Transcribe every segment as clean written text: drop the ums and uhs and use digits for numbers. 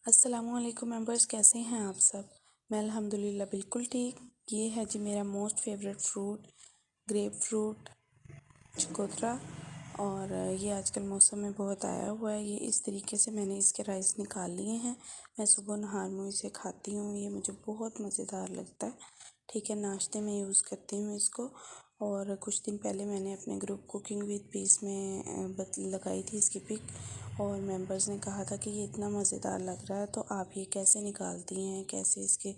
अस्सलामुअलैकुम मेंबर्स, कैसे हैं आप सब। मैं अल्हम्दुलिल्लाह बिल्कुल ठीक। ये है जी मेरा most favourite fruit, grep fruit चकोतरा। और ये आजकल मौसम में बहुत आया हुआ है। ये इस तरीके से मैंने इसके राइस निकाल लिए हैं। मैं सुबह नहार मुँह इसे खाती हूँ। ये मुझे बहुत मज़ेदार लगता है। ठीक है, नाश्ते में यूज़ करती हूँ इसको। और कुछ दिन पहले मैंने अपने ग्रुप कुकिंग विद पीस में लगाई थी इसकी पिक, और मेंबर्स ने कहा था कि ये इतना मज़ेदार लग रहा है, तो आप ये कैसे निकालती हैं, कैसे इसके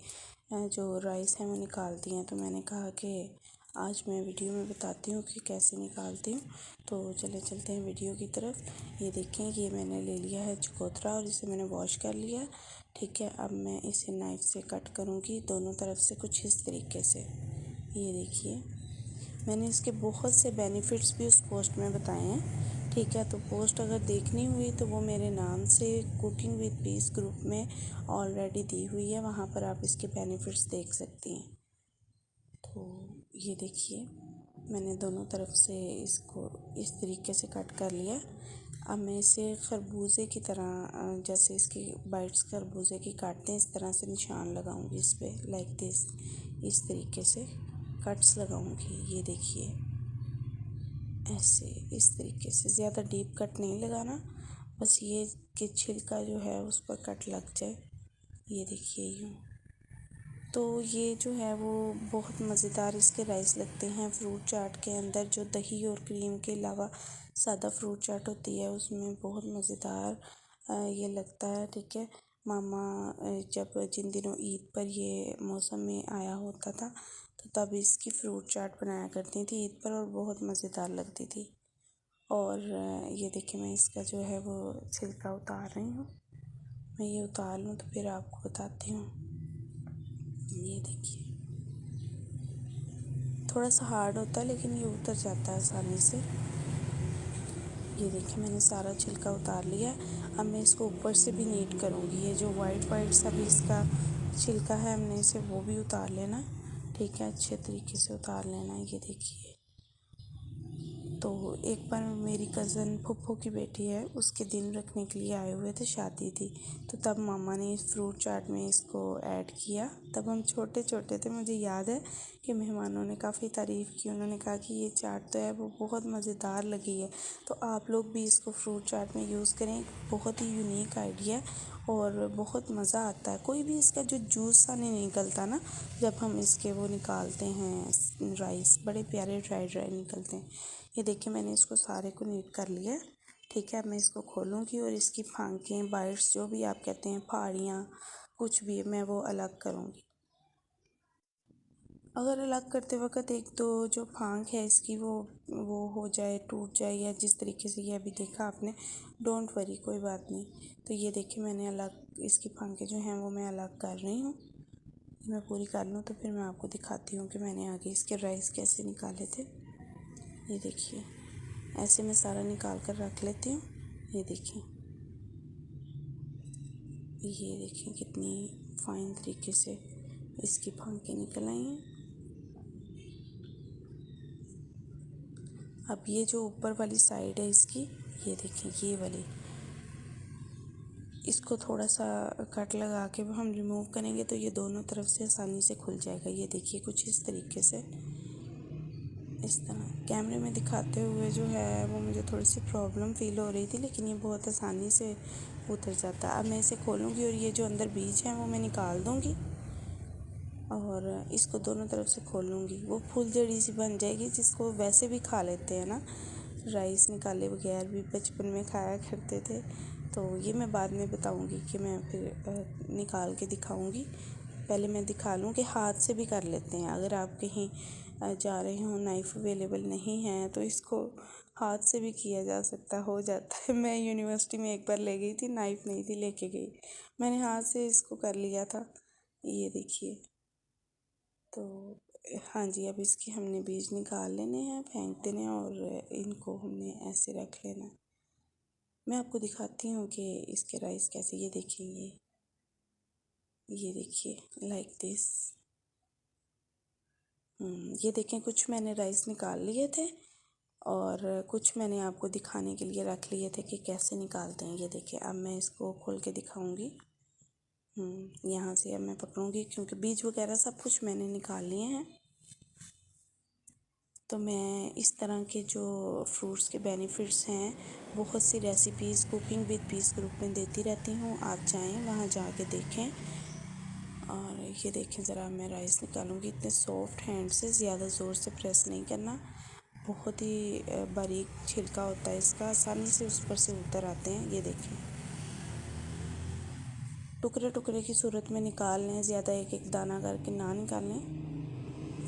जो राइस हैं वो निकालती हैं। तो मैंने कहा कि आज मैं वीडियो में बताती हूँ कि कैसे निकालती हूँ। तो चले चलते हैं वीडियो की तरफ। ये देखें, ये मैंने ले लिया है चकोतरा और इसे मैंने वॉश कर लिया। ठीक है, अब मैं इसे नाइफ़ से कट करूँगी दोनों तरफ से कुछ इस तरीके से। ये देखिए, मैंने इसके बहुत से बेनिफिट्स भी उस पोस्ट में बताए हैं। ठीक है, तो पोस्ट अगर देखनी हुई तो वो मेरे नाम से कुकिंग विद पीस ग्रुप में ऑलरेडी दी हुई है, वहाँ पर आप इसके बेनिफिट्स देख सकती हैं। तो ये देखिए, मैंने दोनों तरफ से इसको इस तरीके से कट कर लिया। अब मैं इसे खरबूजे की तरह, जैसे इसकी बाइट्स खरबूजे की काटते हैं, इस तरह से निशान लगाऊंगी इस पर, लाइक दिस। इस तरीके से कट्स लगाऊंगी। ये देखिए, ऐसे इस तरीके से, ज़्यादा डीप कट नहीं लगाना, बस ये कि छिलका जो है उस पर कट लग जाए। ये देखिए यूँ। तो ये जो है वो बहुत मज़ेदार इसके राइस लगते हैं। फ्रूट चाट के अंदर जो दही और क्रीम के अलावा सादा फ्रूट चाट होती है, उसमें बहुत मज़ेदार ये लगता है। ठीक है, मामा जब जिन दिनों ईद पर ये मौसम में आया होता था, तो तब इसकी फ्रूट चाट बनाया करती थी ईद पर, और बहुत मज़ेदार लगती थी। और ये देखिए, मैं इसका जो है वो छिलका उतार रही हूँ। मैं ये उतार लूँ तो फिर आपको बताती हूँ। ये देखिए, थोड़ा सा हार्ड होता है लेकिन ये उतर जाता है आसानी से। ये देखिए, मैंने सारा छिलका उतार लिया है। अब मैं इसको ऊपर से भी नीट करूँगी। ये जो वाइट वाइट सा भी इसका छिलका है, हमने इसे वो भी उतार लेना। ठीक है, अच्छे तरीके से उतार लेना। ये देखिए, तो एक बार मेरी कज़न फूफो की बेटी है, उसके दिन रखने के लिए आए हुए थे, शादी थी, तो तब मामा ने इस फ्रूट चाट में इसको ऐड किया। तब हम छोटे छोटे थे। मुझे याद है कि मेहमानों ने काफ़ी तारीफ़ की। उन्होंने कहा कि ये चाट तो है वो बहुत मज़ेदार लगी है। तो आप लोग भी इसको फ्रूट चाट में यूज़ करें। बहुत ही यूनिक आइडिया है और बहुत मज़ा आता है। कोई भी इसका जो जूस सा नहीं निकलता ना, जब हम इसके वो निकालते हैं राइस, बड़े प्यारे ड्राई ड्राई निकलते हैं। ये देखिए, मैंने इसको सारे को नीट कर लिया। ठीक है, अब मैं इसको खोलूँगी और इसकी फांकें, बाइट्स, जो भी आप कहते हैं, फाड़ियाँ, कुछ भी, मैं वो अलग करूँगी। अगर अलग करते वक्त एक दो जो फांक है इसकी वो हो जाए, टूट जाए, या जिस तरीके से ये अभी देखा आपने, डोंट वरी, कोई बात नहीं। तो ये देखिए, मैंने अलग इसकी फांकें जो हैं वो मैं अलग कर रही हूँ। मैं पूरी कर लूँ तो फिर मैं आपको दिखाती हूँ कि मैंने आगे इसके राइस कैसे निकाले थे। ये देखिए, ऐसे मैं सारा निकाल कर रख लेती हूँ। ये देखिए, ये देखिए कितनी फाइन तरीके से इसकी फांकें निकल आई हैं। अब ये जो ऊपर वाली साइड है इसकी, ये देखिए, ये वाली, इसको थोड़ा सा कट लगा के हम रिमूव करेंगे तो ये दोनों तरफ से आसानी से खुल जाएगा। ये देखिए, कुछ इस तरीके से, इस तरह कैमरे में दिखाते हुए जो है वो मुझे थोड़ी सी प्रॉब्लम फ़ील हो रही थी, लेकिन ये बहुत आसानी से उतर जाता है। अब मैं इसे खोलूँगी और ये जो अंदर बीज है वो मैं निकाल दूँगी और इसको दोनों तरफ से खोल लूँगी। वो फुलझड़ी सी बन जाएगी, जिसको वैसे भी खा लेते हैं ना, राइस निकाले बगैर भी बचपन में खाया करते थे। तो ये मैं बाद में बताऊँगी कि मैं फिर निकाल के दिखाऊँगी। पहले मैं दिखा लूँ कि हाथ से भी कर लेते हैं। अगर आप कहीं जा रहे हों, नाइफ़ अवेलेबल नहीं है, तो इसको हाथ से भी किया जा सकता, हो जाता है। मैं यूनिवर्सिटी में एक बार ले गई थी, नाइफ़ नहीं थी लेके गई, मैंने हाथ से इसको कर लिया था। ये देखिए, तो हाँ जी, अब इसके हमने बीज निकाल लेने हैं, फेंक देने हैं और इनको हमने ऐसे रख लेना है। मैं आपको दिखाती हूँ कि इसके राइस कैसे। ये देखिए, ये देखिए, लाइक दिस। ये देखें, कुछ मैंने राइस निकाल लिए थे और कुछ मैंने आपको दिखाने के लिए रख लिए थे कि कैसे निकालते हैं। ये देखिए, अब मैं इसको खोल के दिखाऊंगी। यहाँ से अब मैं पकड़ूंगी क्योंकि बीज वगैरह सब कुछ मैंने निकाल लिए हैं। तो मैं इस तरह के जो फ्रूट्स के बेनिफिट्स हैं बहुत सी recipes cooking with peace group में देती रहती हूँ, आप जाएं वहाँ जाके देखें। और ये देखें ज़रा, मैं राइस निकालूंगी इतने सॉफ्ट हैंड से, ज़्यादा ज़ोर से प्रेस नहीं करना, बहुत ही बारीक छिलका होता है इसका, आसानी से उस पर से उतर आते हैं। ये देखें, टुकड़े टुकड़े की सूरत में निकाल लें, ज़्यादा एक एक दाना करके ना निकालें।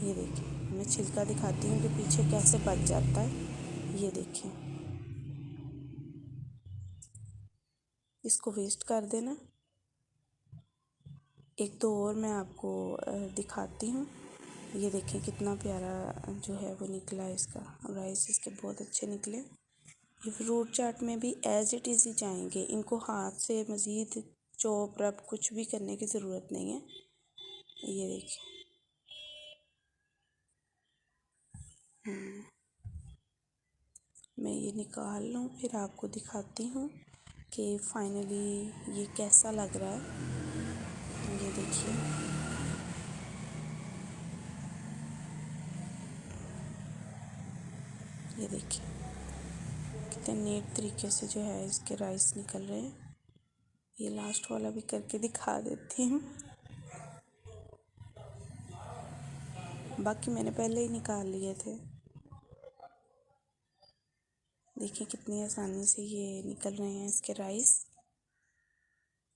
ये देखें, मैं छिलका दिखाती हूँ कि पीछे कैसे बच जाता है। ये देखें, इसको वेस्ट कर देना। एक दो और मैं आपको दिखाती हूँ। ये देखें कितना प्यारा जो है वो निकला इसका, राइस इसके बहुत अच्छे निकले। ये फ्रूट चाट में भी एज इट इज़ ही जाएंगे, इनको हाथ से मज़ीद चॉप रब कुछ भी करने की ज़रूरत नहीं है। ये देखिए, मैं ये निकाल लूँ फिर आपको दिखाती हूँ कि फाइनली ये कैसा लग रहा है। ये देखिए, ये देखिए कितने नीट तरीके से जो है इसके राइस निकल रहे हैं। ये लास्ट वाला भी करके दिखा देती हूँ, बाकी मैंने पहले ही निकाल लिए थे। देखिए कितनी आसानी से ये निकल रहे हैं इसके राइस।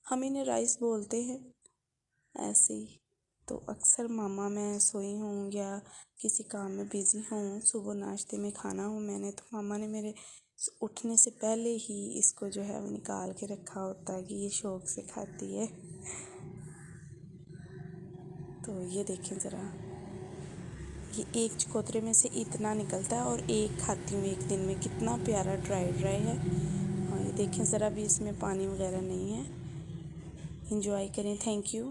हम इन्हें राइस बोलते हैं ऐसे ही। तो अक्सर मामा मैं सोई हूँ या किसी काम में बिज़ी हूँ, सुबह नाश्ते में खाना हूँ मैंने, तो मामा ने मेरे उठने से पहले ही इसको जो है वो निकाल के रखा होता है कि ये शौक़ से खाती है। तो ये देखें ज़रा, ये एक चकोतरे में से इतना निकलता है और एक खाती हूँ एक दिन में, कितना प्यारा ड्राई ड्राई है। और ये देखें ज़रा भी इसमें पानी वगैरह नहीं है। एंजॉय करें। Thank you.